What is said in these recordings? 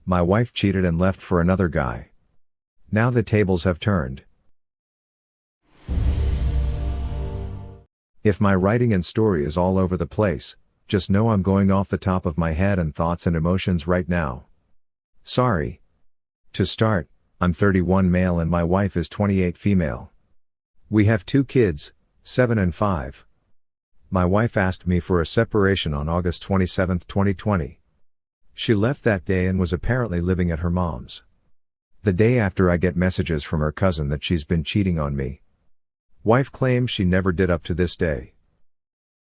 My wife cheated and left for another guy. Now the tables have turned. If my writing and story is all over the place, just know I'm going off the top of my head and thoughts and emotions right now. Sorry. To start, I'm 31 male and my wife is 28 female. We have 2 kids, 7 and 5. My wife asked me for a separation on August 27, 2020. She left that day and was apparently living at her mom's. The day after I get messages from her cousin that she's been cheating on me. Wife claims she never did up to this day.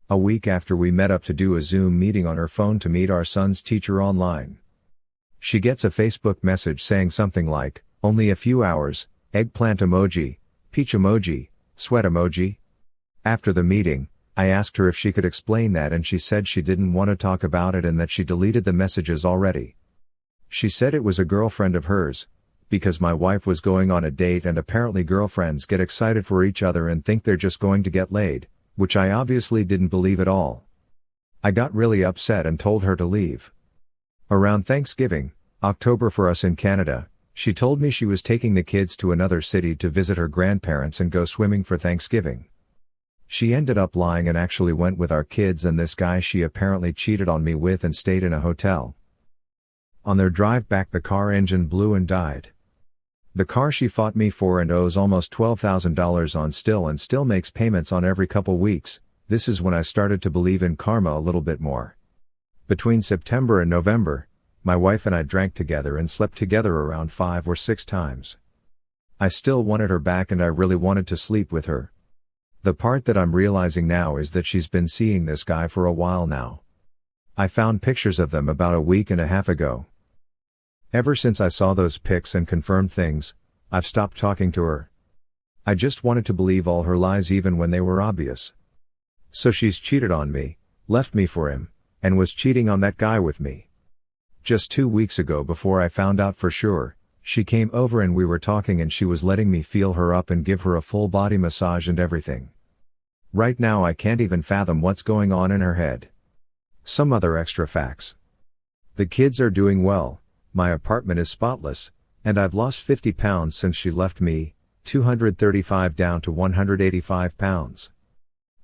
A week after we met up to do a Zoom meeting on her phone to meet our son's teacher online. She gets a Facebook message saying something like, "Only a few hours, eggplant emoji, peach emoji, sweat emoji." After the meeting, I asked her if she could explain that and she said she didn't want to talk about it and that she deleted the messages already. She said it was a girlfriend of hers, because my wife was going on a date and apparently girlfriends get excited for each other and think they're just going to get laid, which I obviously didn't believe at all. I got really upset and told her to leave. Around Thanksgiving, October for us in Canada, she told me she was taking the kids to another city to visit her grandparents and go swimming for Thanksgiving. She ended up lying and actually went with our kids and this guy she apparently cheated on me with and stayed in a hotel. On their drive back the car engine blew and died. The car she fought me for and owes almost $12,000 on still makes payments on every couple weeks. This is when I started to believe in karma a little bit more. Between September and November, my wife and I drank together and slept together around 5 or 6 times. I still wanted her back and I really wanted to sleep with her. The part that I'm realizing now is that she's been seeing this guy for a while now. I found pictures of them about a week and a half ago. Ever since I saw those pics and confirmed things, I've stopped talking to her. I just wanted to believe all her lies even when they were obvious. So she's cheated on me, left me for him, and was cheating on that guy with me. Just 2 weeks ago before I found out for sure, she came over and we were talking and she was letting me feel her up and give her a full body massage and everything. Right now I can't even fathom what's going on in her head. Some other extra facts. The kids are doing well, my apartment is spotless, and I've lost 50 pounds since she left me, 235 down to 185 pounds.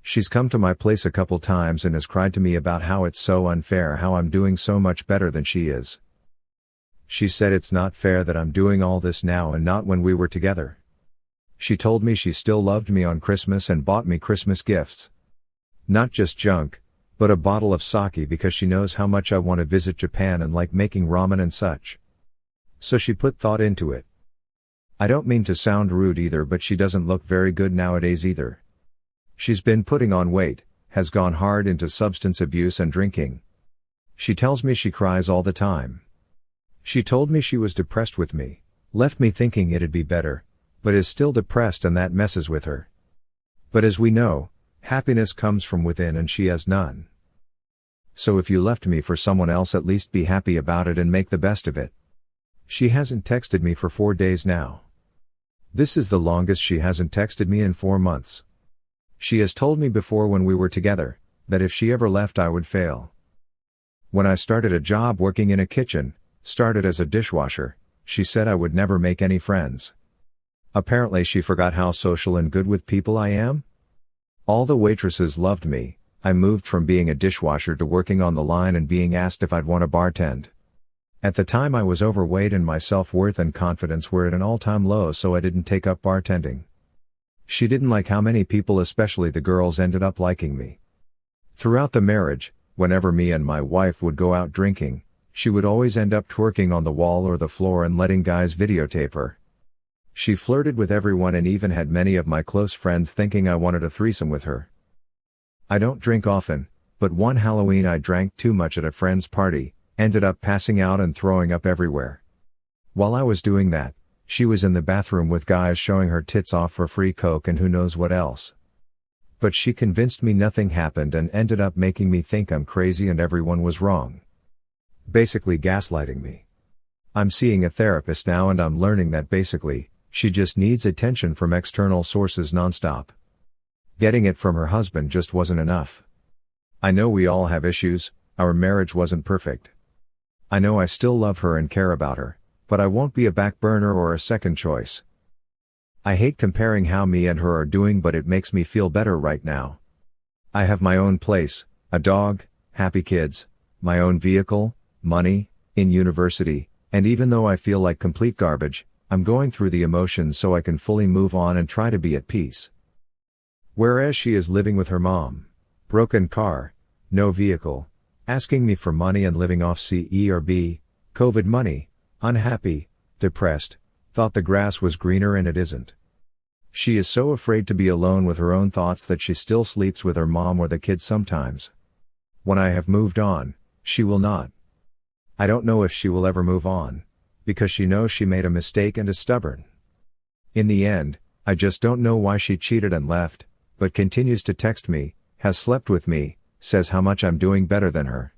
She's come to my place a couple times and has cried to me about how it's so unfair how I'm doing so much better than she is. She said it's not fair that I'm doing all this now and not when we were together. She told me she still loved me on Christmas and bought me Christmas gifts. Not just junk, but a bottle of sake because she knows how much I want to visit Japan and like making ramen and such. So she put thought into it. I don't mean to sound rude either, but she doesn't look very good nowadays either. She's been putting on weight, has gone hard into substance abuse and drinking. She tells me she cries all the time. She told me she was depressed with me, left me thinking it'd be better, but is still depressed and that messes with her. But as we know, happiness comes from within and she has none. So if you left me for someone else, at least be happy about it and make the best of it. She hasn't texted me for 4 days now. This is the longest she hasn't texted me in 4 months. She has told me before when we were together, that if she ever left I would fail. When I started a job working in a kitchen, started as a dishwasher, she said I would never make any friends. Apparently she forgot how social and good with people I am. All the waitresses loved me. I moved from being a dishwasher to working on the line and being asked if I'd want to bartend. At the time I was overweight and my self-worth and confidence were at an all-time low, so I didn't take up bartending. She didn't like how many people, especially the girls, ended up liking me. Throughout the marriage, whenever me and my wife would go out drinking, she would always end up twerking on the wall or the floor and letting guys videotape her. She flirted with everyone and even had many of my close friends thinking I wanted a threesome with her. I don't drink often, but one Halloween I drank too much at a friend's party, ended up passing out and throwing up everywhere. While I was doing that, she was in the bathroom with guys showing her tits off for free coke and who knows what else. But she convinced me nothing happened and ended up making me think I'm crazy and everyone was wrong. Basically gaslighting me. I'm seeing a therapist now and I'm learning that basically, she just needs attention from external sources nonstop. Getting it from her husband just wasn't enough. I know we all have issues, our marriage wasn't perfect. I know I still love her and care about her, but I won't be a back burner or a second choice. I hate comparing how me and her are doing, but it makes me feel better right now. I have my own place, a dog, happy kids, my own vehicle, money, in university, and even though I feel like complete garbage, I'm going through the emotions so I can fully move on and try to be at peace. Whereas she is living with her mom, broken car, no vehicle, asking me for money and living off CE or B, COVID money, unhappy, depressed, thought the grass was greener and it isn't. She is so afraid to be alone with her own thoughts that she still sleeps with her mom or the kids sometimes. When I have moved on, she will not. I don't know if she will ever move on, because she knows she made a mistake and is stubborn. In the end, I just don't know why she cheated and left, but continues to text me, has slept with me, says how much I'm doing better than her.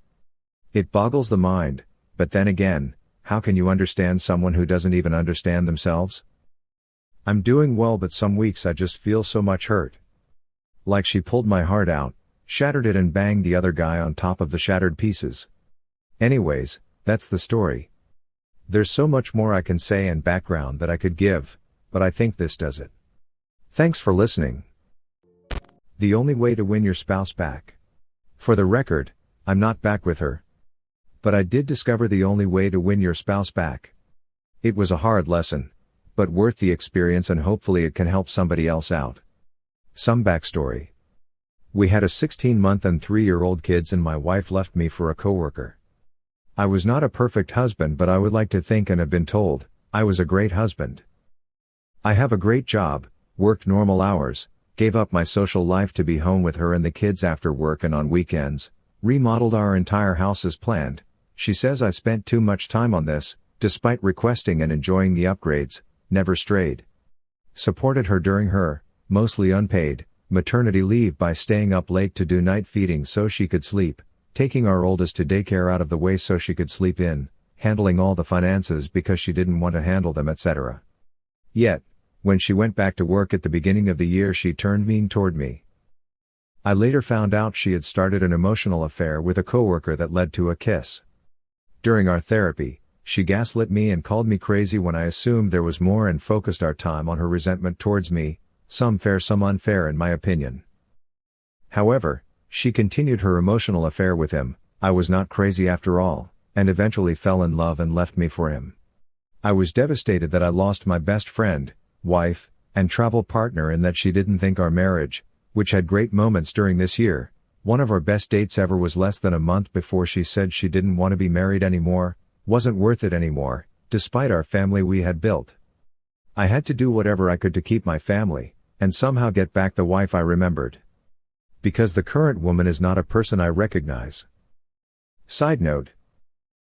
It boggles the mind, but then again, how can you understand someone who doesn't even understand themselves? I'm doing well, but some weeks I just feel so much hurt. Like she pulled my heart out, shattered it and banged the other guy on top of the shattered pieces. Anyways, that's the story. There's so much more I can say and background that I could give, but I think this does it. Thanks for listening. The only way to win your spouse back. For the record, I'm not back with her. But I did discover the only way to win your spouse back. It was a hard lesson, but worth the experience, and hopefully it can help somebody else out. Some backstory. We had a 16-month and 3-year-old kids and my wife left me for a coworker. I was not a perfect husband, but I would like to think and have been told, I was a great husband. I have a great job, worked normal hours, gave up my social life to be home with her and the kids after work and on weekends, remodeled our entire house as planned. She says I spent too much time on this, despite requesting and enjoying the upgrades, never strayed. Supported her during her, mostly unpaid, maternity leave by staying up late to do night feeding so she could sleep, taking our oldest to daycare out of the way so she could sleep in, handling all the finances because she didn't want to handle them, etc. Yet, when she went back to work at the beginning of the year, she turned mean toward me. I later found out she had started an emotional affair with a coworker that led to a kiss. During our therapy, she gaslit me and called me crazy when I assumed there was more and focused our time on her resentment towards me, some fair some unfair in my opinion. However, she continued her emotional affair with him. I was not crazy after all, and eventually fell in love and left me for him. I was devastated that I lost my best friend, wife, and travel partner, and that she didn't think our marriage, which had great moments during this year, one of our best dates ever, was less than a month before she said she didn't want to be married anymore, wasn't worth it anymore, despite our family we had built. I had to do whatever I could to keep my family, and somehow get back the wife I remembered. Because the current woman is not a person I recognize. Side note.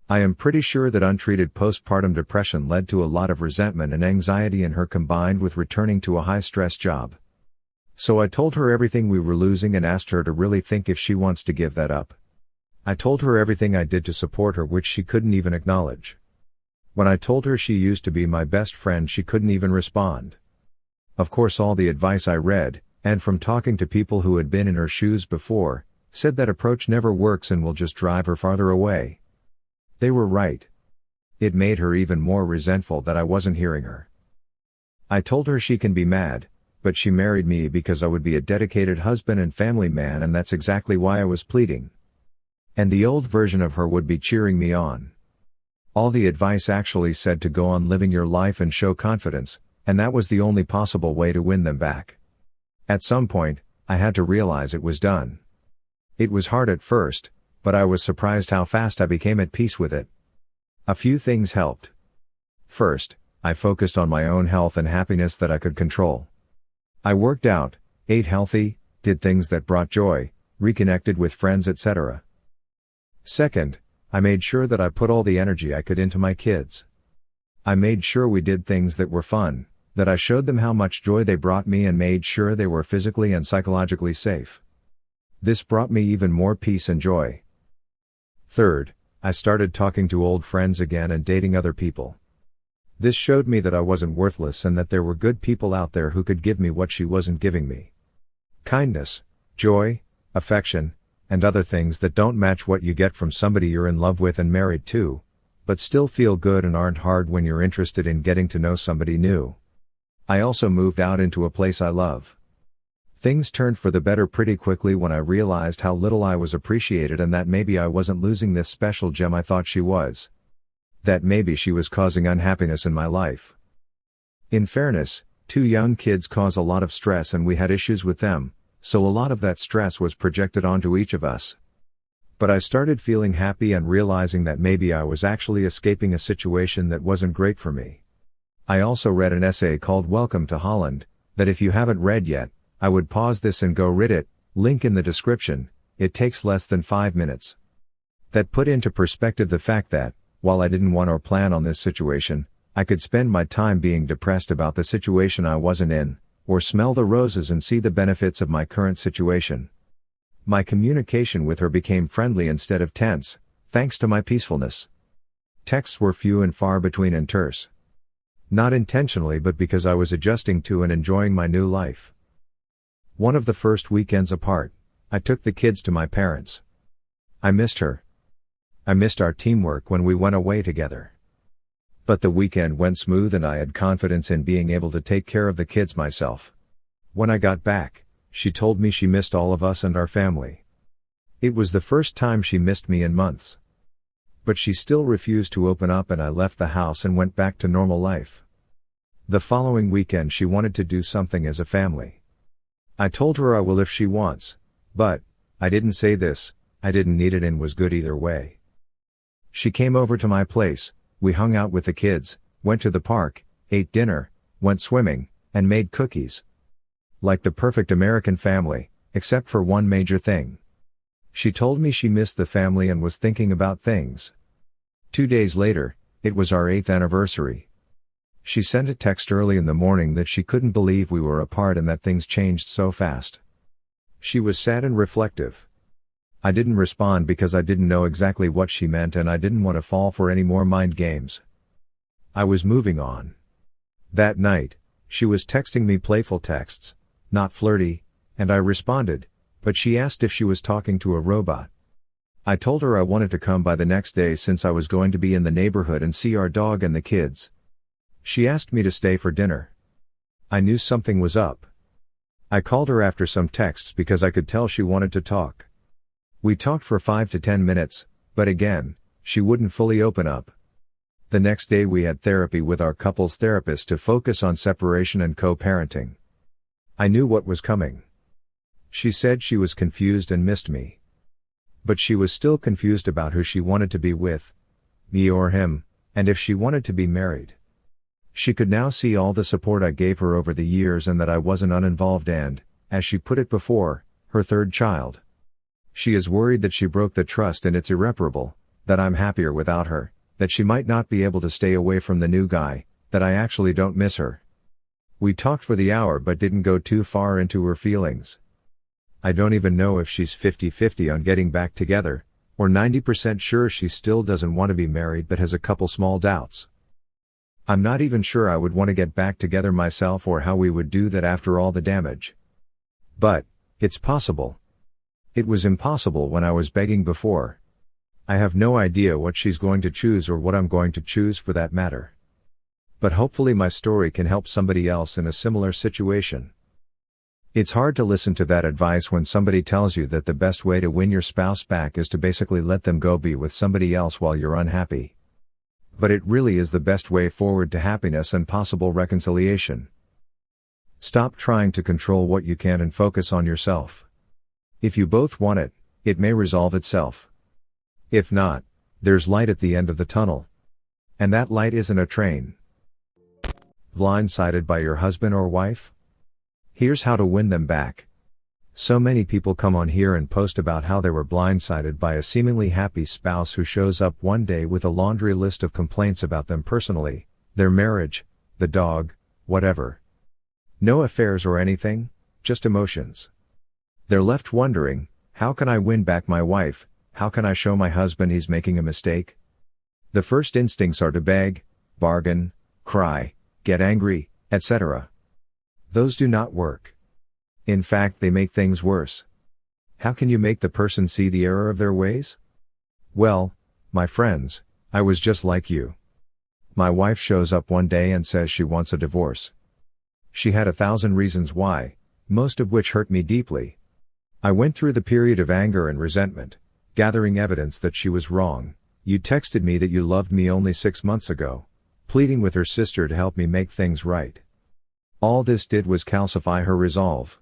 I am pretty sure that untreated postpartum depression led to a lot of resentment and anxiety in her, combined with returning to a high-stress job. So I told her everything we were losing and asked her to really think if she wants to give that up. I told her everything I did to support her, which she couldn't even acknowledge. When I told her she used to be my best friend, she couldn't even respond. Of course, all the advice I read, and from talking to people who had been in her shoes before, said that approach never works and will just drive her farther away. They were right. It made her even more resentful that I wasn't hearing her. I told her she can be mad, but she married me because I would be a dedicated husband and family man, and that's exactly why I was pleading. And the old version of her would be cheering me on. All the advice actually said to go on living your life and show confidence, and that was the only possible way to win them back. At some point, I had to realize it was done. It was hard at first, but I was surprised how fast I became at peace with it. A few things helped. First, I focused on my own health and happiness that I could control. I worked out, ate healthy, did things that brought joy, reconnected with friends, etc. Second, I made sure that I put all the energy I could into my kids. I made sure we did things that were fun, that I showed them how much joy they brought me, and made sure they were physically and psychologically safe. This brought me even more peace and joy. Third, I started talking to old friends again and dating other people. This showed me that I wasn't worthless and that there were good people out there who could give me what she wasn't giving me. Kindness, joy, affection, and other things that don't match what you get from somebody you're in love with and married to, but still feel good and aren't hard when you're interested in getting to know somebody new. I also moved out into a place I love. Things turned for the better pretty quickly when I realized how little I was appreciated and that maybe I wasn't losing this special gem I thought she was. That maybe she was causing unhappiness in my life. In fairness, 2 young kids cause a lot of stress and we had issues with them, so a lot of that stress was projected onto each of us. But I started feeling happy and realizing that maybe I was actually escaping a situation that wasn't great for me. I also read an essay called Welcome to Holland, that if you haven't read yet, I would pause this and go read it, link in the description. It takes less than 5 minutes. That put into perspective the fact that, while I didn't want or plan on this situation, I could spend my time being depressed about the situation I wasn't in, or smell the roses and see the benefits of my current situation. My communication with her became friendly instead of tense, thanks to my peacefulness. Texts were few and far between and terse. Not intentionally but because I was adjusting to and enjoying my new life. One of the first weekends apart, I took the kids to my parents. I missed her. I missed our teamwork when we went away together. But the weekend went smooth and I had confidence in being able to take care of the kids myself. When I got back, she told me she missed all of us and our family. It was the first time she missed me in months. But she still refused to open up and I left the house and went back to normal life. The following weekend she wanted to do something as a family. I told her I will if she wants, but, I didn't say this, I didn't need it and was good either way. She came over to my place, we hung out with the kids, went to the park, ate dinner, went swimming, and made cookies. Like the perfect American family, except for one major thing. She told me she missed the family and was thinking about things. 2 days later, it was our 8th anniversary. She sent a text early in the morning that she couldn't believe we were apart and that things changed so fast. She was sad and reflective. I didn't respond because I didn't know exactly what she meant and I didn't want to fall for any more mind games. I was moving on. That night, she was texting me playful texts, not flirty, and I responded, but she asked if she was talking to a robot. I told her I wanted to come by the next day since I was going to be in the neighborhood and see our dog and the kids. She asked me to stay for dinner. I knew something was up. I called her after some texts because I could tell she wanted to talk. We talked for 5 to 10 minutes, but again, she wouldn't fully open up. The next day we had therapy with our couples therapist to focus on separation and co-parenting. I knew what was coming. She said she was confused and missed me. But she was still confused about who she wanted to be with, me or him, and if she wanted to be married. She could now see all the support I gave her over the years and that I wasn't uninvolved and, as she put it before, her 3rd child. She is worried that she broke the trust and it's irreparable, that I'm happier without her, that she might not be able to stay away from the new guy, that I actually don't miss her. We talked for the hour but didn't go too far into her feelings. I don't even know if she's 50-50 on getting back together, or 90% sure she still doesn't want to be married but has a couple small doubts. I'm not even sure I would want to get back together myself or how we would do that after all the damage. But, it's possible. It was impossible when I was begging before. I have no idea what she's going to choose or what I'm going to choose for that matter. But hopefully my story can help somebody else in a similar situation. It's hard to listen to that advice when somebody tells you that the best way to win your spouse back is to basically let them go be with somebody else while you're unhappy. But it really is the best way forward to happiness and possible reconciliation. Stop trying to control what you can and focus on yourself. If you both want it, it may resolve itself. If not, there's light at the end of the tunnel. And that light isn't a train. Blindsided by your husband or wife? Here's how to win them back. So many people come on here and post about how they were blindsided by a seemingly happy spouse who shows up one day with a laundry list of complaints about them personally, their marriage, the dog, whatever. No affairs or anything, just emotions. They're left wondering, how can I win back my wife? How can I show my husband he's making a mistake? The first instincts are to beg, bargain, cry, get angry, etc. Those do not work. In fact, they make things worse. How can you make the person see the error of their ways? Well, my friends, I was just like you. My wife shows up one day and says she wants a divorce. She had 1,000 reasons why, most of which hurt me deeply. I went through the period of anger and resentment, gathering evidence that she was wrong. You texted me that you loved me only 6 months ago, pleading with her sister to help me make things right. All this did was calcify her resolve.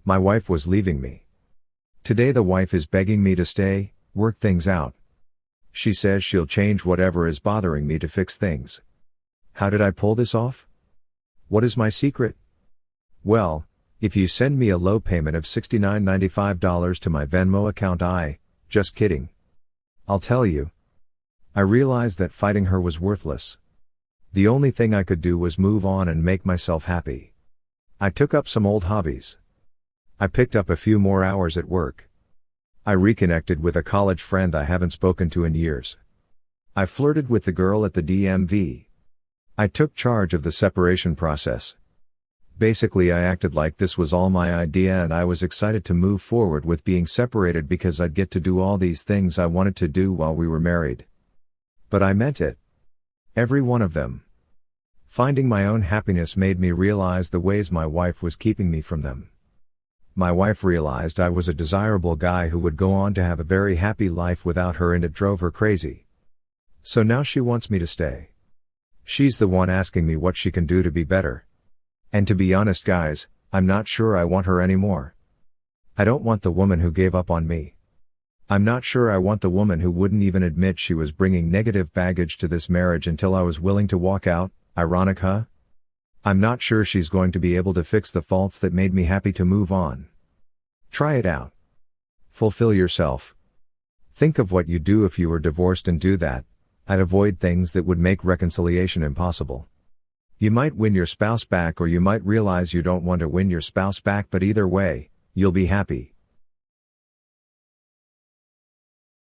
My wife was leaving me. Today the wife is begging me to stay, work things out. She says she'll change whatever is bothering me to fix things. How did I pull this off? What is my secret? Well, if you send me a low payment of $69.95 to my Venmo account, just kidding. I'll tell you. I realized that fighting her was worthless. The only thing I could do was move on and make myself happy. I took up some old hobbies. I picked up a few more hours at work. I reconnected with a college friend I haven't spoken to in years. I flirted with the girl at the DMV. I took charge of the separation process. Basically, I acted like this was all my idea and I was excited to move forward with being separated because I'd get to do all these things I wanted to do while we were married. But I meant it. Every one of them. Finding my own happiness made me realize the ways my wife was keeping me from them. My wife realized I was a desirable guy who would go on to have a very happy life without her, and it drove her crazy. So now she wants me to stay. She's the one asking me what she can do to be better. And to be honest guys, I'm not sure I want her anymore. I don't want the woman who gave up on me. I'm not sure I want the woman who wouldn't even admit she was bringing negative baggage to this marriage until I was willing to walk out. Ironic, huh? I'm not sure she's going to be able to fix the faults that made me happy to move on. Try it out. Fulfill yourself. Think of what you'd do if you were divorced and do that. I'd avoid things that would make reconciliation impossible. You might win your spouse back or you might realize you don't want to win your spouse back, but either way, you'll be happy.